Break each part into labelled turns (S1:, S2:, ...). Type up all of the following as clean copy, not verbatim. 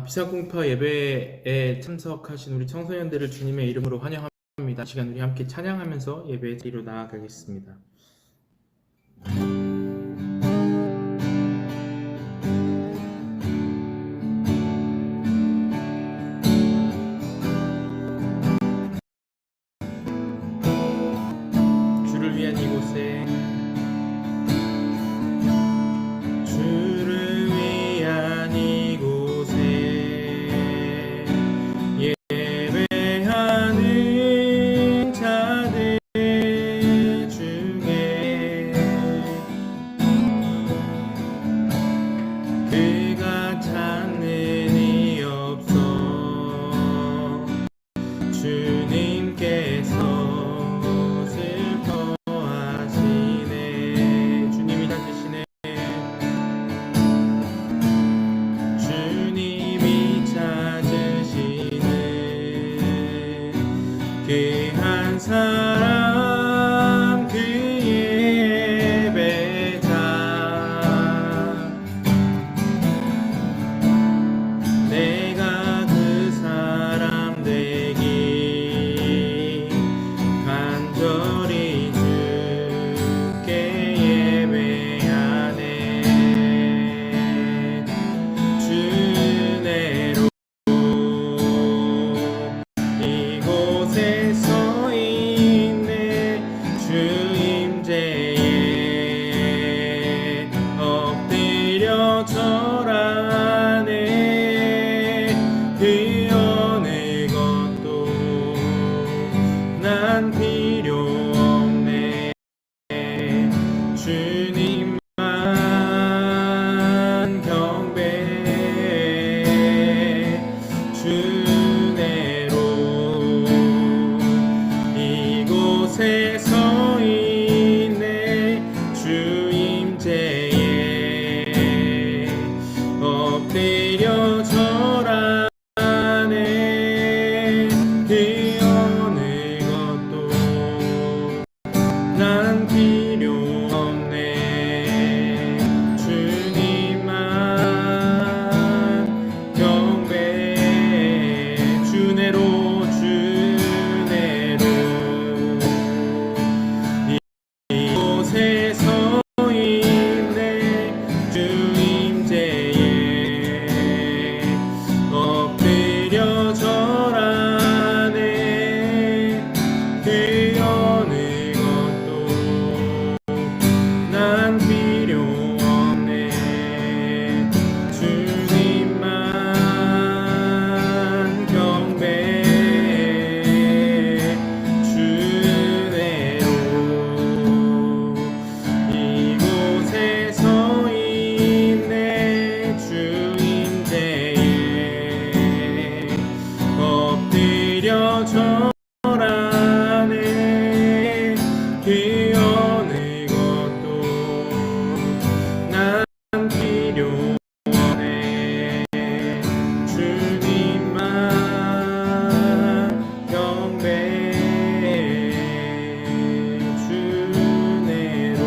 S1: 비상공파 예배에 참석하신 우리 청소년들을 주님의 이름으로 환영합니다. 이 시간 우리 함께 찬양하면서 예배의 자리로 나아가겠습니다. 주를 위한 이곳에 예배하는 자들 중에 그가 찾는 이 없어 주님께서 슬퍼하시네. 주님이 찾으시네. 주님이 찾으시네. 그 한 사람 그 예배자 내가 그 사람 되기 간절히 주께 예배하네. 주내로 이곳에 서 있네. 주 임재에 엎드려 절하네. 그 어느 것도 난 필요 없네. 주님만 경배해. 주내로 이곳에 서 있네. 주 임재에 엎드려 절하네. 그 어느 것도 난 필요 없네. 주님만 경배해. 주내로 이곳에 서 있네. 주 임재에 엎드려 절하네. 그 어느 것도 난 필요 없네. 주님만 경배해. 주내로 이곳에 서 있네. 주 임재에 엎드려 절하네. 그 어느 것도 난 필요 없네. 주님만 경배해. 주내로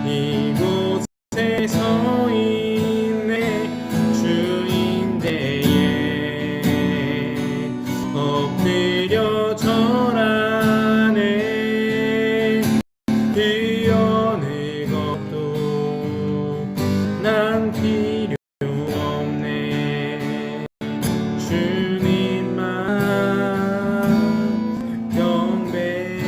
S1: 이곳에 서 있네. 주 임재에 엎드려 절하네. 그 어느 것도 난 필요 없네. 주님만 경배해.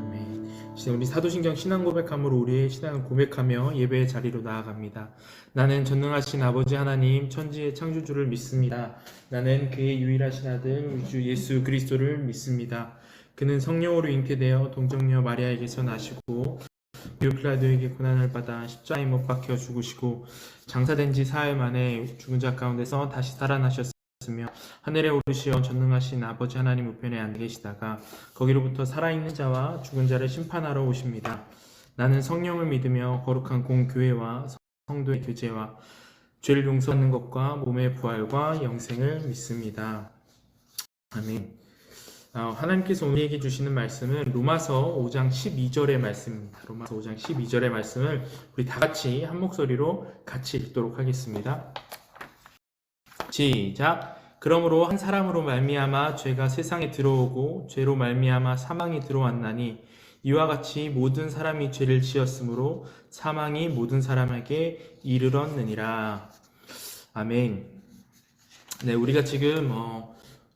S1: 아멘. 이제 우리 사도신경 신앙 고백함으로 우리의 신앙을 고백하며 예배의 자리로 나아갑니다. 나는 전능하신 아버지 하나님 천지의 창조주를 믿습니다. 나는 그의 유일하신 아들 우리 주 예수 그리스도를 믿습니다. 그는 성령으로 잉태되어 동정녀 마리아에게서 나시고 빌라도에게 고난을 받아 십자가에 못 박혀 죽으시고 장사된 지 사흘 만에 죽은 자 가운데서 다시 살아나셨으며 하늘에 오르시어 전능하신 아버지 하나님 우편에 앉아 계시다가 거기로부터 살아있는 자와 죽은 자를 심판하러 오십니다. 나는 성령을 믿으며 거룩한 공교회와 성도의 교제와 죄를 용서하는 것과 몸의 부활과 영생을 믿습니다. 아멘. 하나님께서 우리에게 주시는 말씀은 로마서 5장 12절의 말씀입니다. 로마서 5장 12절의 말씀을 우리 다 같이 한 목소리로 같이 읽도록 하겠습니다. 시작. 그러므로 한 사람으로 말미암아 죄가 세상에 들어오고 죄로 말미암아 사망이 들어왔나니 이와 같이 모든 사람이 죄를 지었으므로 사망이 모든 사람에게 이르렀느니라. 아멘. 네, 우리가 지금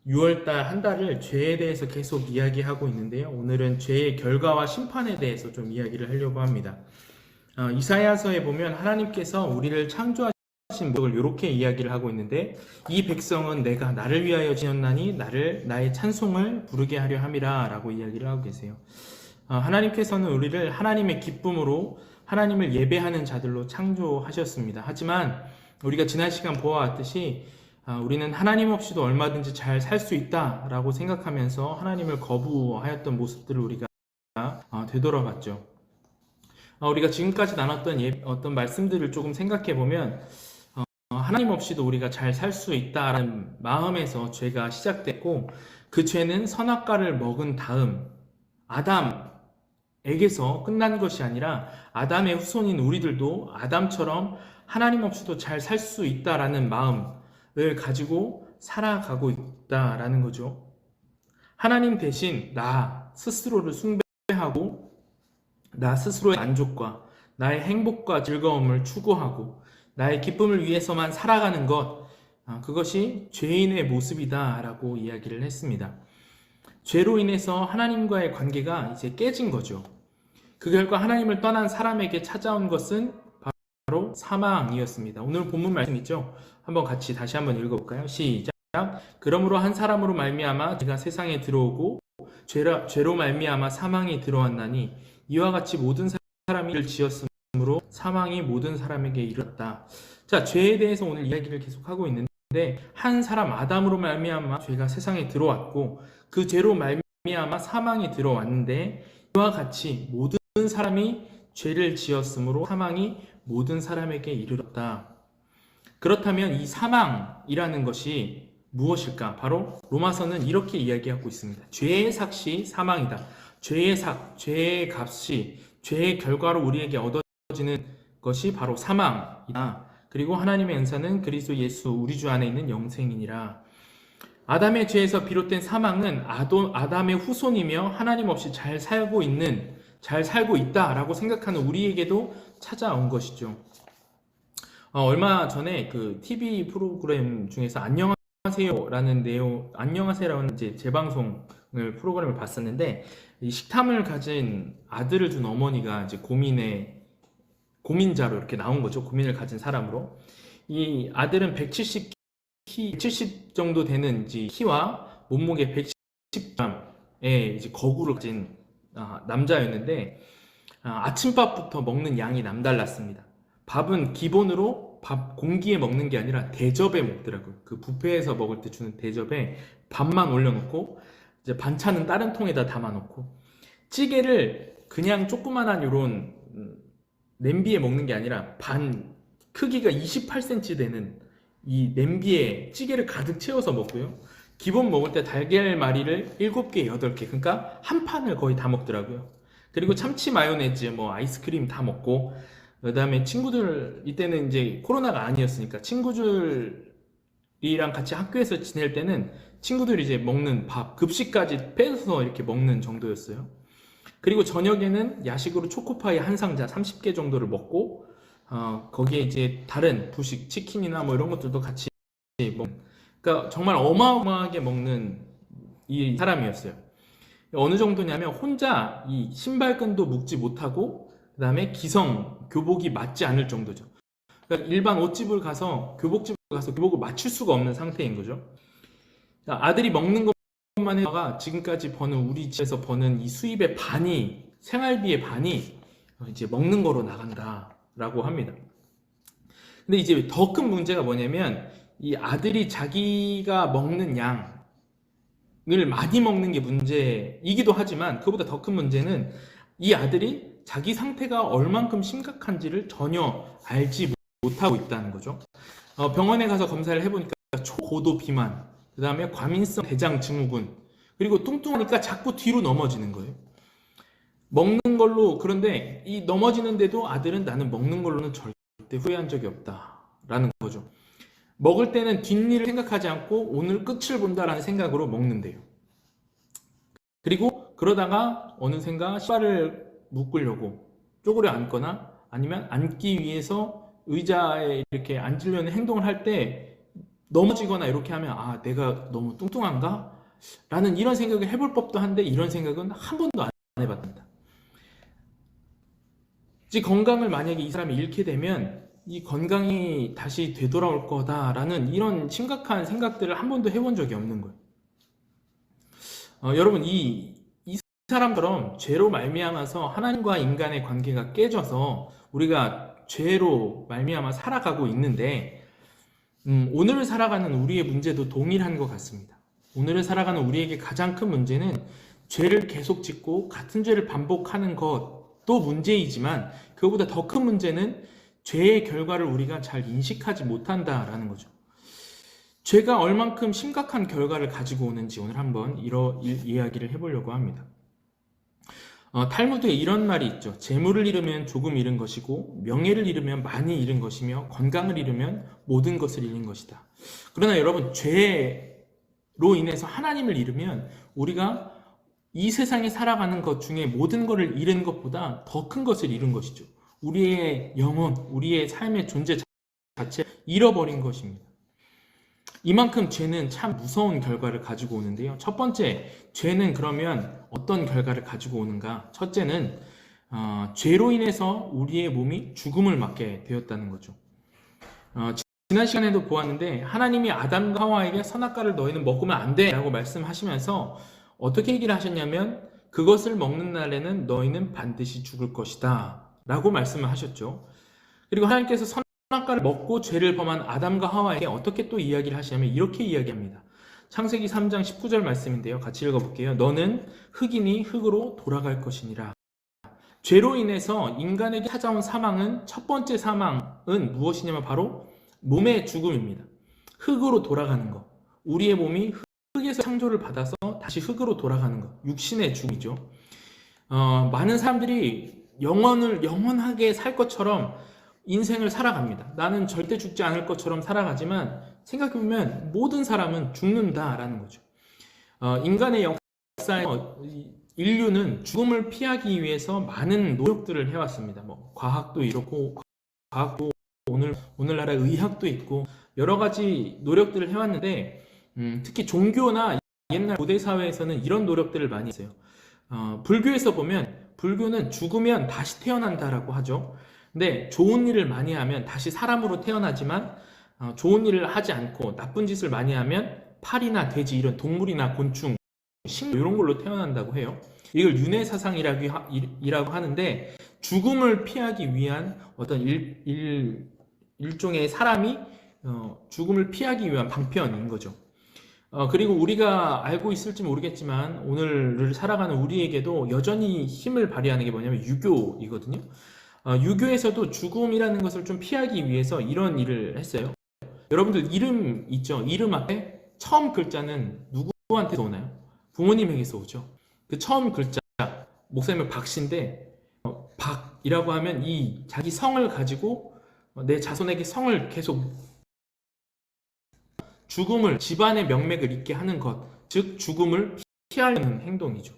S1: 6월달 한 달을 죄에 대해서 계속 이야기하고 있는데요. 오늘은 죄의 결과와 심판에 대해서 좀 이야기를 하려고 합니다. 이사야서에 보면 하나님께서 우리를 창조하신 목적을 이렇게 이야기를 하고 있는데, 이 백성은 내가 나를 위하여 지었나니 나의 찬송을 부르게 하려 함이라 라고 이야기를 하고 계세요. 하나님께서는 우리를 하나님의 기쁨으로 하나님을 예배하는 자들로 창조하셨습니다. 하지만 우리가 지난 시간 보아왔듯이 우리는 하나님 없이도 얼마든지 잘 살 수 있다라고 생각하면서 하나님을 거부하였던 모습들을 우리가 되돌아봤죠. 우리가 지금까지 나눴던 어떤 말씀들을 조금 생각해 보면 하나님 없이도 우리가 잘 살 수 있다라는 마음에서 죄가 시작됐고, 그 죄는 선악과를 먹은 다음 아담에게서 끝난 것이 아니라 아담의 후손인 우리들도 아담처럼 하나님 없이도 잘 살 수 있다라는 마음을 가지고 살아가고 있다라는 거죠. 하나님 대신 나 스스로를 숭배하고 나 스스로의 만족과 나의 행복과 즐거움을 추구하고 나의 기쁨을 위해서만 살아가는 것, 그것이 죄인의 모습이다 라고 이야기를 했습니다. 죄로 인해서 하나님과의 관계가 이제 깨진 거죠. 그 결과 하나님을 떠난 사람에게 찾아온 것은 바로 사망이었습니다. 오늘 본문 말씀 있죠? 한번 같이 다시 한번 읽어볼까요? 시작. 그러므로 한 사람으로 말미암아 죄가 세상에 들어오고 죄로 말미암아 사망이 들어왔나니 이와 같이 모든 사람이 일을 지었으므로 사망이 모든 사람에게 이르렀다. 자, 죄에 대해서 오늘 이야기를 계속하고 있는데, 한 사람 아담으로 말미암아 죄가 세상에 들어왔고 그 죄로 말미암아 사망이 들어왔는데, 이와 같이 모든 사람이 죄를 지었으므로 사망이 모든 사람에게 이르렀다. 그렇다면 이 사망이라는 것이 무엇일까? 바로 로마서는 이렇게 이야기하고 있습니다. 죄의 삭이 사망이다. 죄의 삭, 죄의 값이, 죄의 결과로 우리에게 얻어지는 것이 바로 사망이다. 그리고 하나님의 은사는 그리스도 예수 우리 주 안에 있는 영생이니라. 아담의 죄에서 비롯된 사망은 아담의 후손이며 하나님 없이 잘 살고 있다라고 생각하는 우리에게도 찾아온 것이죠. 얼마 전에 그 TV 프로그램 중에서 안녕하세요라는 이제 재방송을 프로그램을 봤었는데, 이 식탐을 가진 아들을 둔 어머니가 이제 고민자로 이렇게 나온 거죠. 고민을 가진 사람으로. 이 아들은 170 정도 되는 이제 키와 몸무게 110g의 이제 거구를 가진 남자였는데, 아침밥부터 먹는 양이 남달랐습니다. 밥은 기본으로 밥 공기에 먹는 게 아니라 대접에 먹더라고요. 그 뷔페에서 먹을 때 주는 대접에 밥만 올려놓고 이제 반찬은 다른 통에다 담아놓고, 찌개를 그냥 조그만한 요런 냄비에 먹는 게 아니라 크기가 28cm 되는 이 냄비에 찌개를 가득 채워서 먹고요. 기본 먹을 때 달걀말이를 7개, 8개, 그러니까 한 판을 거의 다 먹더라고요. 그리고 참치 마요네즈, 아이스크림 다 먹고, 그 다음에 친구들, 이때는 이제 코로나가 아니었으니까 친구들이랑 같이 학교에서 지낼 때는 친구들이 이제 먹는 밥, 급식까지 빼서 이렇게 먹는 정도였어요. 그리고 저녁에는 야식으로 초코파이 한 상자 30개 정도를 먹고, 거기에 이제 다른 부식, 치킨이나 이런 것들도 같이 먹는, 그러니까 정말 어마어마하게 먹는 이 사람이었어요. 어느 정도냐면 혼자 이 신발끈도 묶지 못하고, 그 다음에 교복이 맞지 않을 정도죠. 그러니까 일반 옷집을 가서 교복집을 가서 교복을 맞출 수가 없는 상태인 거죠. 아들이 먹는 것만 해도 지금까지 우리 집에서 버는 이 수입의 반이, 생활비의 반이 이제 먹는 거로 나간다라고 합니다. 근데 이제 더 큰 문제가 뭐냐면, 이 아들이 자기가 먹는 양을 많이 먹는 게 문제이기도 하지만, 그보다 더 큰 문제는 이 아들이 자기 상태가 얼만큼 심각한지를 전혀 알지 못하고 있다는 거죠. 병원에 가서 검사를 해보니까 초고도 비만, 그 다음에 과민성 대장 증후군, 그리고 뚱뚱하니까 자꾸 뒤로 넘어지는 거예요. 먹는 걸로, 그런데 이 넘어지는데도 아들은 나는 먹는 걸로는 절대 후회한 적이 없다라는 거죠. 먹을 때는 뒷일을 생각하지 않고 오늘 끝을 본다라는 생각으로 먹는데요. 그리고 그러다가 어느샌가 신발을 묶으려고 쪼그려 앉거나 아니면 앉기 위해서 의자에 이렇게 앉으려는 행동을 할 때 넘어지거나 이렇게 하면 아, 내가 너무 뚱뚱한가? 라는 이런 생각을 해볼 법도 한데 이런 생각은 한 번도 안 해봤답니다. 이 건강을 만약에 이 사람이 잃게 되면 이 건강이 다시 되돌아올 거다라는 이런 심각한 생각들을 한 번도 해본 적이 없는 거예요. 여러분, 이 사람처럼 죄로 말미암아서 하나님과 인간의 관계가 깨져서 우리가 죄로 말미암아 살아가고 있는데 오늘을 살아가는 우리의 문제도 동일한 것 같습니다. 오늘을 살아가는 우리에게 가장 큰 문제는 죄를 계속 짓고 같은 죄를 반복하는 것도 문제이지만 그것보다 더 큰 문제는 죄의 결과를 우리가 잘 인식하지 못한다라는 거죠. 죄가 얼만큼 심각한 결과를 가지고 오는지 오늘 한번 이야기를 해보려고 합니다. 탈무드에 이런 말이 있죠. 재물을 잃으면 조금 잃은 것이고 명예를 잃으면 많이 잃은 것이며 건강을 잃으면 모든 것을 잃은 것이다. 그러나 여러분, 죄로 인해서 하나님을 잃으면 우리가 이 세상에 살아가는 것 중에 모든 것을 잃은 것보다 더 큰 것을 잃은 것이죠. 우리의 영혼, 우리의 삶의 존재 자체를 잃어버린 것입니다. 이만큼 죄는 참 무서운 결과를 가지고 오는데요. 첫 번째, 죄는 그러면 어떤 결과를 가지고 오는가? 첫째는 죄로 인해서 우리의 몸이 죽음을 맞게 되었다는 거죠. 지난 시간에도 보았는데 하나님이 아담과 하와에게 선악과를 너희는 먹으면 안 돼 라고 말씀하시면서 어떻게 얘기를 하셨냐면 그것을 먹는 날에는 너희는 반드시 죽을 것이다 라고 말씀을 하셨죠. 그리고 하나님께서 선악과를 먹고 죄를 범한 아담과 하와에게 어떻게 또 이야기를 하시냐면 이렇게 이야기합니다. 창세기 3장 19절 말씀인데요. 같이 읽어볼게요. 너는 흙이니 흙으로 돌아갈 것이니라. 죄로 인해서 인간에게 찾아온 사망은, 첫 번째 사망은 무엇이냐면 바로 몸의 죽음입니다. 흙으로 돌아가는 것. 우리의 몸이 흙에서 창조를 받아서 다시 흙으로 돌아가는 것. 육신의 죽음이죠. 많은 사람들이 영원하게 살 것처럼 인생을 살아갑니다. 나는 절대 죽지 않을 것처럼 살아가지만 생각해보면 모든 사람은 죽는다라는 거죠. 인간의 역사에서 인류는 죽음을 피하기 위해서 많은 노력들을 해왔습니다. 과학도 이렇고, 과학도 오늘날의 의학도 있고 여러 가지 노력들을 해왔는데 특히 종교나 옛날 고대 사회에서는 이런 노력들을 많이 했어요. 불교에서 보면 불교는 죽으면 다시 태어난다라고 하죠. 근데 좋은 일을 많이 하면 다시 사람으로 태어나지만 좋은 일을 하지 않고 나쁜 짓을 많이 하면 파리나 돼지 이런 동물이나 곤충, 식물 이런 걸로 태어난다고 해요. 이걸 윤회 사상이라고 하는데 죽음을 피하기 위한 어떤 일종의 사람이 죽음을 피하기 위한 방편인 거죠. 그리고 우리가 알고 있을지 모르겠지만 오늘을 살아가는 우리에게도 여전히 힘을 발휘하는 게 뭐냐면 유교이거든요. 유교에서도 죽음이라는 것을 좀 피하기 위해서 이런 일을 했어요. 여러분들 이름 있죠? 이름 앞에 처음 글자는 누구한테서 오나요? 부모님에게서 오죠. 그 처음 글자, 목사님은 박씨인데 박이라고 하면 이 자기 성을 가지고 내 자손에게 성을 계속 죽음을, 집안의 명맥을 잇게 하는 것, 즉 죽음을 피하려는 행동이죠.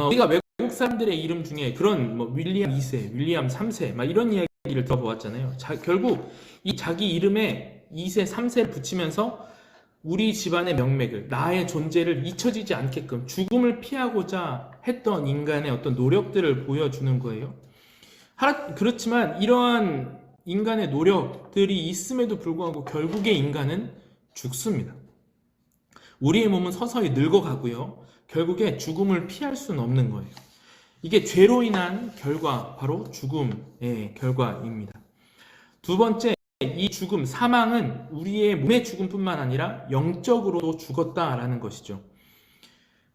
S1: 우리가 외국 사람들의 이름 중에 그런 윌리엄 2세, 윌리엄 3세 막 이런 이야기를 들어보았잖아요. 결국 이 자기 이름에 2세, 3세를 붙이면서 우리 집안의 명맥을, 나의 존재를 잊혀지지 않게끔 죽음을 피하고자 했던 인간의 어떤 노력들을 보여주는 거예요. 그렇지만 이러한 인간의 노력들이 있음에도 불구하고 결국에 인간은 죽습니다. 우리의 몸은 서서히 늙어가고요. 결국에 죽음을 피할 수는 없는 거예요. 이게 죄로 인한 결과, 바로 죽음의 결과입니다. 두 번째, 이 죽음, 사망은 우리의 몸의 죽음뿐만 아니라 영적으로도 죽었다라는 것이죠.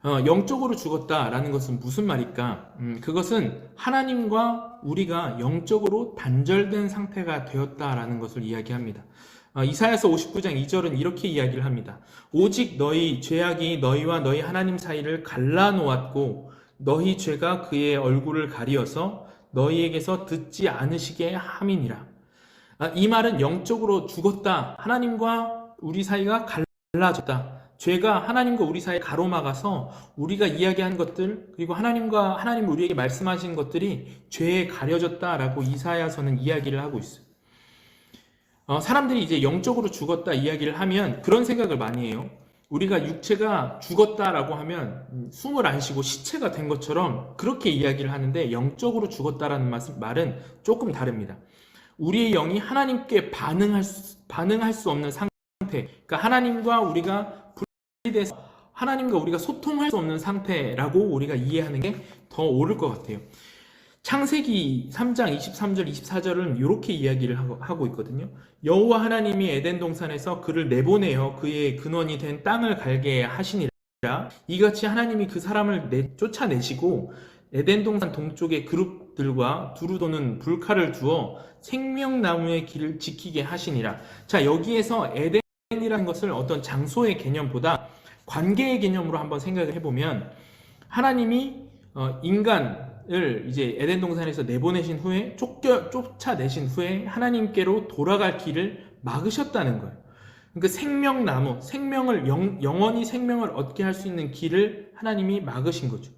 S1: 영적으로 죽었다라는 것은 무슨 말일까? 그것은 하나님과 우리가 영적으로 단절된 상태가 되었다라는 것을 이야기합니다. 이사야서 59장 2절은 이렇게 이야기를 합니다. 오직 너희 죄악이 너희와 너희 하나님 사이를 갈라놓았고 너희 죄가 그의 얼굴을 가리어서 너희에게서 듣지 않으시게 함이니라. 이 말은 영적으로 죽었다. 하나님과 우리 사이가 갈라졌다. 죄가 하나님과 우리 사이에 가로막아서 우리가 이야기한 것들, 그리고 하나님 우리에게 말씀하신 것들이 죄에 가려졌다라고 이사야서는 이야기를 하고 있어요. 사람들이 이제 영적으로 죽었다 이야기를 하면 그런 생각을 많이 해요. 우리가 육체가 죽었다라고 하면 숨을 안 쉬고 시체가 된 것처럼 그렇게 이야기를 하는데, 영적으로 죽었다라는 말은 조금 다릅니다. 우리의 영이 하나님께 반응할 수 없는 상태, 그러니까 하나님과 우리가 분리돼서 하나님과 우리가 소통할 수 없는 상태라고 우리가 이해하는 게 더 옳을 것 같아요. 창세기 3장 23절 24절은 이렇게 이야기를 하고 있거든요. 여호와 하나님이 에덴 동산에서 그를 내보내어 그의 근원이 된 땅을 갈게 하시니라. 이같이 하나님이 그 사람을 쫓아내시고 에덴 동산 동쪽의 그룹들과 두루 도는 불칼을 두어 생명나무의 길을 지키게 하시니라. 자, 여기에서 에덴이라는 것을 어떤 장소의 개념보다 관계의 개념으로 한번 생각을 해보면, 하나님이 인간을 이제 에덴 동산에서 내보내신 후에 쫓아내신 후에 하나님께로 돌아갈 길을 막으셨다는 거예요. 그러니까 생명나무, 영원히 생명을 얻게 할 수 있는 길을 하나님이 막으신 거죠.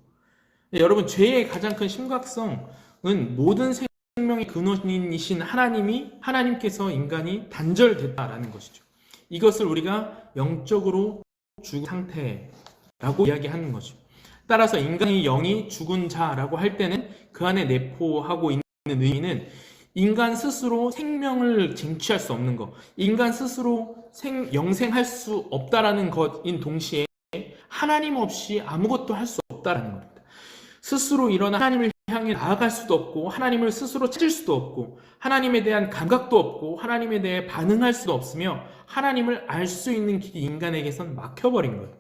S1: 여러분, 죄의 가장 큰 심각성은 모든 생명의 근원이신 하나님께서 인간이 단절됐다라는 것이죠. 이것을 우리가 영적으로 죽은 상태라고 이야기하는 거죠. 따라서 인간의 영이 죽은 자라고 할 때는 그 안에 내포하고 있는 의미는 인간 스스로 생명을 쟁취할 수 없는 것, 인간 스스로 영생할 수 없다라는 것인 동시에 하나님 없이 아무것도 할 수 없다라는 겁니다. 스스로 일어나 하나님을 향해 나아갈 수도 없고, 하나님을 스스로 찾을 수도 없고, 하나님에 대한 감각도 없고, 하나님에 대해 반응할 수도 없으며, 하나님을 알 수 있는 길이 인간에게선 막혀버린 거예요.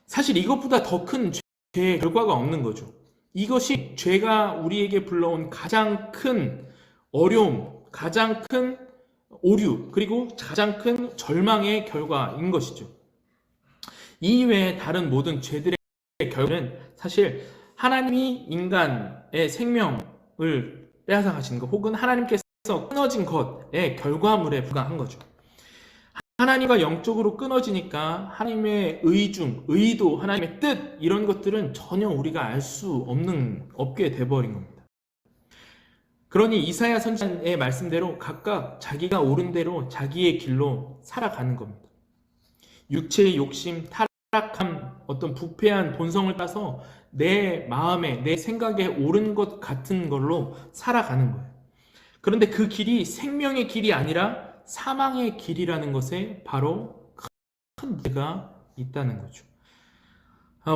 S1: 사실 이것보다 더 큰 죄의 결과가 없는 거죠. 이것이 죄가 우리에게 불러온 가장 큰 어려움, 가장 큰 오류, 그리고 가장 큰 절망의 결과인 것이죠. 이외에 다른 모든 죄들의 결과는 사실 하나님이 인간의 생명을 빼앗아가신 것, 혹은 하나님께서 끊어진 것의 결과물에 불과한 거죠. 하나님과 영적으로 끊어지니까 하나님의 의도, 하나님의 뜻, 이런 것들은 전혀 우리가 알 수 없게 돼버린 겁니다. 그러니 이사야 선지자의 말씀대로 각각 자기가 옳은 대로 자기의 길로 살아가는 겁니다. 육체의 욕심, 타락함, 어떤 부패한 본성을 따서 내 마음에, 내 생각에 옳은 것 같은 걸로 살아가는 거예요. 그런데 그 길이 생명의 길이 아니라 사망의 길이라는 것에 바로 큰 문제가 있다는 거죠.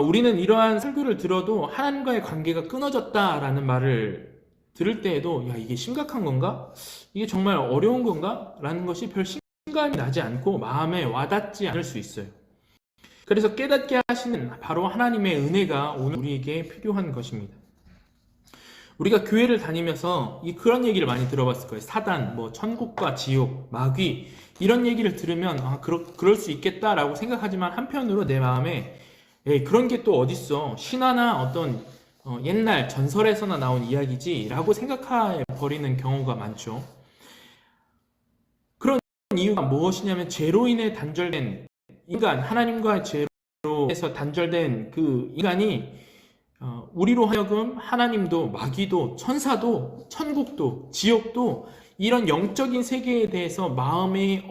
S1: 우리는 이러한 설교를 들어도 하나님과의 관계가 끊어졌다라는 말을 들을 때에도, 야, 이게 심각한 건가? 이게 정말 어려운 건가? 라는 것이 별 실감이 나지 않고 마음에 와닿지 않을 수 있어요. 그래서 깨닫게 하시는 바로 하나님의 은혜가 오늘 우리에게 필요한 것입니다. 우리가 교회를 다니면서 그런 얘기를 많이 들어봤을 거예요. 사단, 천국과 지옥, 마귀, 이런 얘기를 들으면 그럴 수 있겠다라고 생각하지만, 한편으로 내 마음에 그런 게 또 어딨어, 신화나 어떤 옛날 전설에서나 나온 이야기지 라고 생각해 버리는 경우가 많죠. 그런 이유가 무엇이냐면, 죄로 인해 단절된 인간, 하나님과의 죄로 해서 단절된 그 인간이 우리로 하여금 하나님도, 마귀도, 천사도, 천국도, 지옥도, 이런 영적인 세계에 대해서 마음이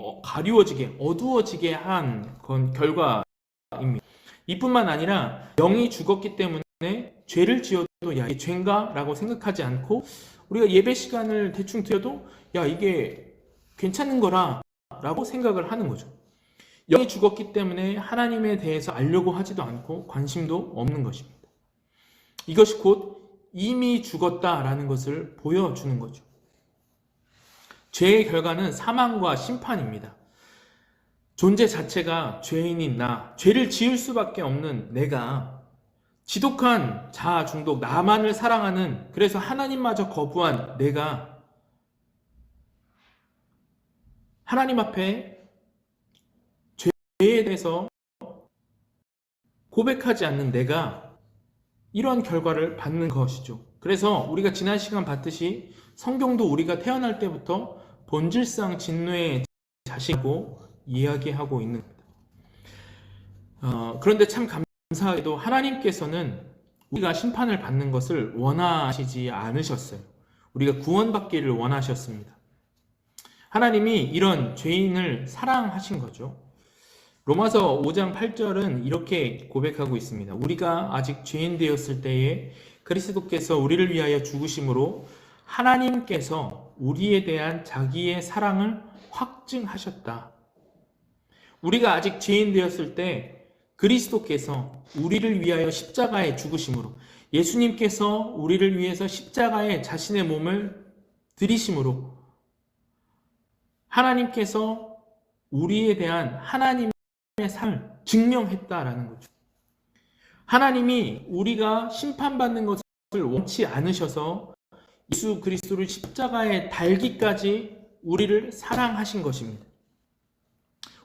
S1: 어두워지게 한 결과입니다. 이뿐만 아니라 영이 죽었기 때문에 죄를 지어도, 야, 이게 죄인가? 라고 생각하지 않고, 우리가 예배 시간을 대충 드려도, 야, 이게 괜찮은 거라 라고 생각을 하는 거죠. 영이 죽었기 때문에 하나님에 대해서 알려고 하지도 않고 관심도 없는 것입니다. 이것이 곧 이미 죽었다라는 것을 보여주는 거죠. 죄의 결과는 사망과 심판입니다. 존재 자체가 죄인인 죄를 지을 수밖에 없는 내가, 지독한 자아 중독, 나만을 사랑하는, 그래서 하나님마저 거부한 내가 하나님 앞에 죄에 대해서 고백하지 않는 내가 이러한 결과를 받는 것이죠. 그래서 우리가 지난 시간 봤듯이 성경도 우리가 태어날 때부터 본질상 진노의 자식이라고 이야기하고 있는 겁니다. 그런데 참 감사하게도 하나님께서는 우리가 심판을 받는 것을 원하시지 않으셨어요. 우리가 구원받기를 원하셨습니다. 하나님이 이런 죄인을 사랑하신 거죠. 로마서 5장 8절은 이렇게 고백하고 있습니다. 우리가 아직 죄인 되었을 때에 그리스도께서 우리를 위하여 죽으심으로 하나님께서 우리에 대한 자기의 사랑을 확증하셨다. 우리가 아직 죄인 되었을 때 그리스도께서 우리를 위하여 십자가에 죽으심으로, 예수님께서 우리를 위해서 십자가에 자신의 몸을 들이심으로 하나님께서 우리에 대한 하나님의 삶을 증명했다라는 거죠. 하나님이 우리가 심판받는 것을 원치 않으셔서 예수 그리스도를 십자가에 달기까지 우리를 사랑하신 것입니다.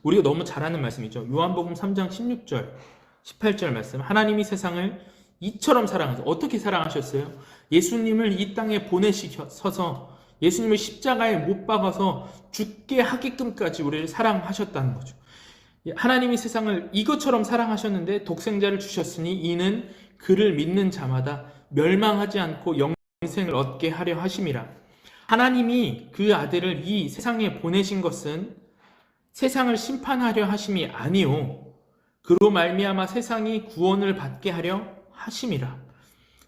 S1: 우리가 너무 잘 아는 말씀이죠. 요한복음 3장 16절, 18절 말씀. 하나님이 세상을 이처럼 사랑하셔서, 어떻게 사랑하셨어요? 예수님을 이 땅에 보내셔서 예수님을 십자가에 못 박아서 죽게 하게끔까지 우리를 사랑하셨다는 거죠. 하나님이 세상을 이것처럼 사랑하셨는데 독생자를 주셨으니 이는 그를 믿는 자마다 멸망하지 않고 영생을 얻게 하려 하심이라. 하나님이 그 아들을 이 세상에 보내신 것은 세상을 심판하려 하심이 아니요 그로 말미암아 세상이 구원을 받게 하려 하심이라.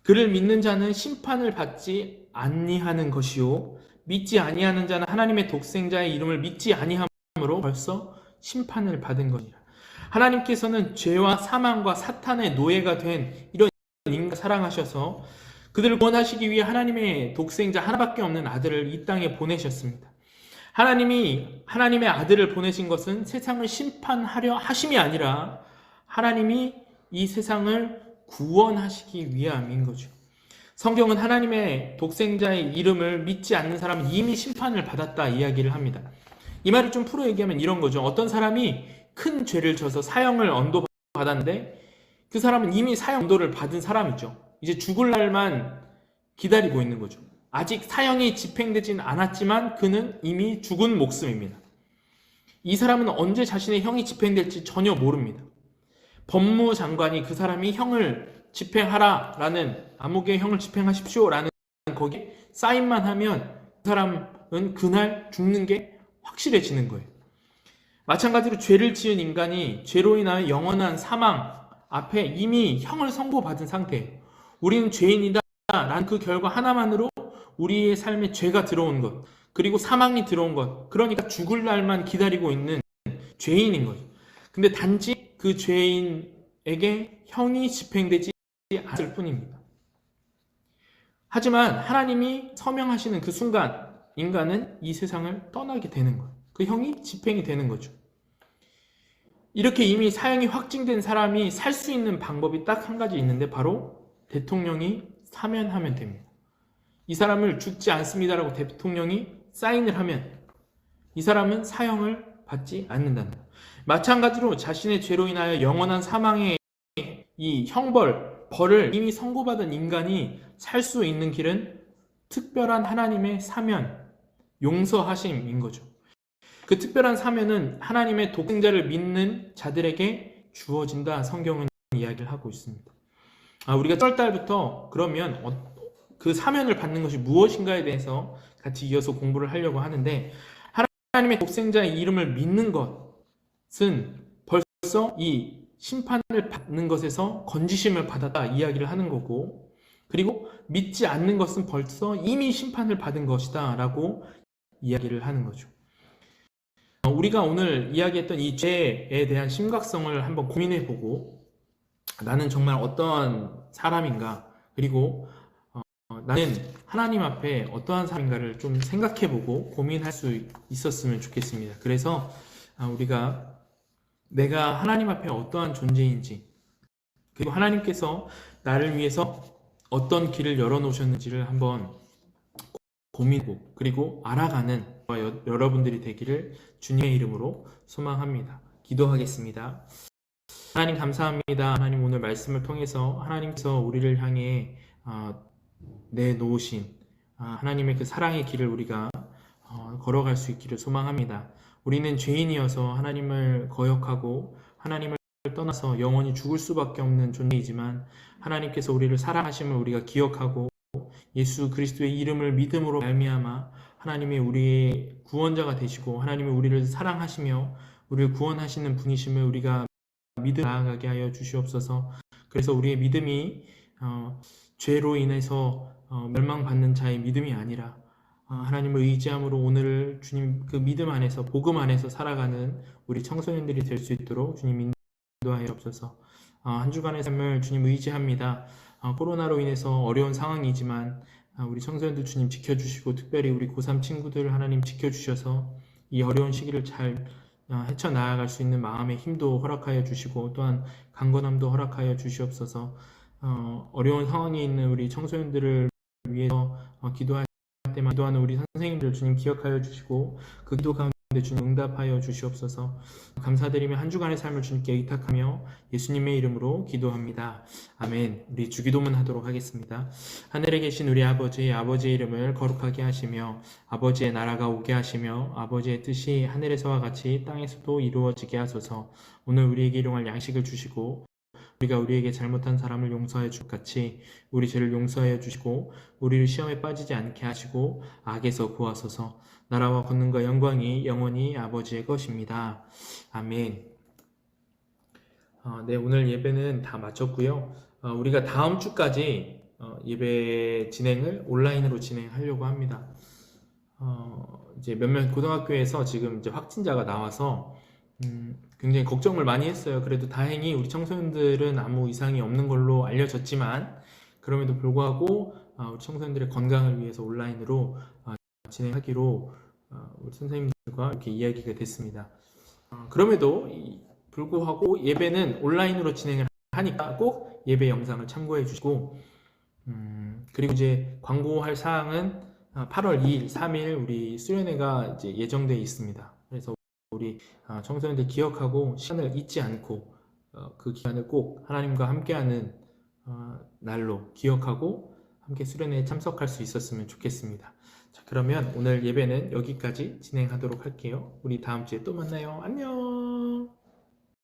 S1: 그를 믿는 자는 심판을 받지 아니하는 것이요 믿지 아니하는 자는 하나님의 독생자의 이름을 믿지 아니함으로 벌써 심판을 받은 것이라. 하나님께서는 죄와 사망과 사탄의 노예가 된 이런 인간을 사랑하셔서 그들을 구원하시기 위해 하나님의 독생자 하나밖에 없는 아들을 이 땅에 보내셨습니다. 하나님이 하나님의 아들을 보내신 것은 세상을 심판하려 하심이 아니라 하나님이 이 세상을 구원하시기 위함인 거죠. 성경은 하나님의 독생자의 이름을 믿지 않는 사람은 이미 심판을 받았다 이야기를 합니다. 이 말을 좀 풀어 얘기하면 이런 거죠. 어떤 사람이 큰 죄를 져서 사형을 언도받았는데 그 사람은 이미 사형 언도를 받은 사람이죠. 이제 죽을 날만 기다리고 있는 거죠. 아직 사형이 집행되진 않았지만 그는 이미 죽은 목숨입니다. 이 사람은 언제 자신의 형이 집행될지 전혀 모릅니다. 법무장관이 그 사람이 형을 집행하라 라는, 암흑의 형을 집행하십시오 라는 거기에 사인만 하면 그 사람은 그날 죽는 게 확실해지는 거예요. 마찬가지로 죄를 지은 인간이 죄로 인하여 영원한 사망 앞에 이미 형을 선고받은 상태예요. 우리는 죄인이다 라는 그 결과 하나만으로 우리의 삶에 죄가 들어온 것, 그리고 사망이 들어온 것, 그러니까 죽을 날만 기다리고 있는 죄인인 거죠. 근데 단지 그 죄인에게 형이 집행되지 않을 뿐입니다. 하지만 하나님이 서명하시는 그 순간 인간은 이 세상을 떠나게 되는 거예요. 그 형이 집행이 되는 거죠. 이렇게 이미 사형이 확정된 사람이 살 수 있는 방법이 딱 한 가지 있는데 바로 대통령이 사면하면 됩니다. 이 사람을 죽지 않습니다라고 대통령이 사인을 하면 이 사람은 사형을 받지 않는다는 거예요. 마찬가지로 자신의 죄로 인하여 영원한 사망의 이 벌을 이미 선고받은 인간이 살 수 있는 길은 특별한 하나님의 사면, 용서하심인 거죠. 그 특별한 사면은 하나님의 독생자를 믿는 자들에게 주어진다 성경은 이야기를 하고 있습니다. 우리가 7월달부터 그러면 그 사면을 받는 것이 무엇인가에 대해서 같이 이어서 공부를 하려고 하는데, 하나님의 독생자의 이름을 믿는 것은 벌써 이 심판을 받는 것에서 건지심을 받았다 이야기를 하는 거고, 그리고 믿지 않는 것은 벌써 이미 심판을 받은 것이다 라고 이야기를 하는 거죠. 우리가 오늘 이야기했던 이 죄에 대한 심각성을 한번 고민해보고, 나는 정말 어떠한 사람인가, 그리고 나는 하나님 앞에 어떠한 사람인가를 좀 생각해보고 고민할 수 있었으면 좋겠습니다. 그래서 우리가 내가 하나님 앞에 어떠한 존재인지, 그리고 하나님께서 나를 위해서 어떤 길을 열어놓으셨는지를 한번 고민하고 그리고 알아가는 여러분들이 되기를 주님의 이름으로 소망합니다. 기도하겠습니다. 하나님 감사합니다. 하나님 오늘 말씀을 통해서 하나님께서 우리를 향해 내놓으신 하나님의 그 사랑의 길을 우리가 걸어갈 수 있기를 소망합니다. 우리는 죄인이어서 하나님을 거역하고 하나님을 떠나서 영원히 죽을 수밖에 없는 존재이지만 하나님께서 우리를 사랑하심을 우리가 기억하고 예수 그리스도의 이름을 믿음으로 말미암아 하나님이 우리의 구원자가 되시고 하나님이 우리를 사랑하시며 우리를 구원하시는 분이심을 우리가 믿음 나아가게 하여 주시옵소서. 그래서 우리의 믿음이 죄로 인해서 멸망받는 자의 믿음이 아니라 하나님을 의지함으로 오늘 주님 그 믿음 안에서 복음 안에서 살아가는 우리 청소년들이 될 수 있도록 주님 인도하여 주옵소서. 한 주간의 삶을 주님 의지합니다. 코로나로 인해서 어려운 상황이지만 우리 청소년들 주님 지켜주시고 특별히 우리 고3 친구들 하나님 지켜주셔서 이 어려운 시기를 잘 헤쳐나아갈 수 있는 마음의 힘도 허락하여 주시고 또한 강건함도 허락하여 주시옵소서. 어려운 상황에 있는 우리 청소년들을 위해서 기도할 때마다 기도하는 우리 선생님들 주님 기억하여 주시고 그 기도 가운데 주님 응답하여 주시옵소서. 감사드리며 한 주간의 삶을 주님께 의탁하며 예수님의 이름으로 기도합니다. 아멘. 우리 주기도문 하도록 하겠습니다. 하늘에 계신 우리 아버지의 이름을 거룩하게 하시며 아버지의 나라가 오게 하시며 아버지의 뜻이 하늘에서와 같이 땅에서도 이루어지게 하소서. 오늘 우리에게 일용할 양식을 주시고 우리가 우리에게 잘못한 사람을 용서하여 줄 같이 우리 죄를 용서하여 주시고 우리를 시험에 빠지지 않게 하시고 악에서 구하소서. 나라와 권능과 영광이 영원히 아버지의 것입니다. 아멘. 네, 오늘 예배는 다 마쳤고요. 우리가 다음 주까지 예배 진행을 온라인으로 진행하려고 합니다. 이제 몇몇 고등학교에서 지금 이제 확진자가 나와서 굉장히 걱정을 많이 했어요. 그래도 다행히 우리 청소년들은 아무 이상이 없는 걸로 알려졌지만 그럼에도 불구하고 우리 청소년들의 건강을 위해서 온라인으로 진행하기로 우리 선생님들과 이렇게 이야기가 됐습니다. 그럼에도 불구하고 예배는 온라인으로 진행을 하니까 꼭 예배 영상을 참고해 주시고 그리고 이제 광고할 사항은 8월 2일, 3일 우리 수련회가 이제 예정되어 있습니다. 그래서 우리 청소년들 기억하고 시간을 잊지 않고 그 기간을 꼭 하나님과 함께하는 날로 기억하고 함께 수련회에 참석할 수 있었으면 좋겠습니다. 자, 그러면 오늘 예배는 여기까지 진행하도록 할게요. 우리 다음 주에 또 만나요. 안녕.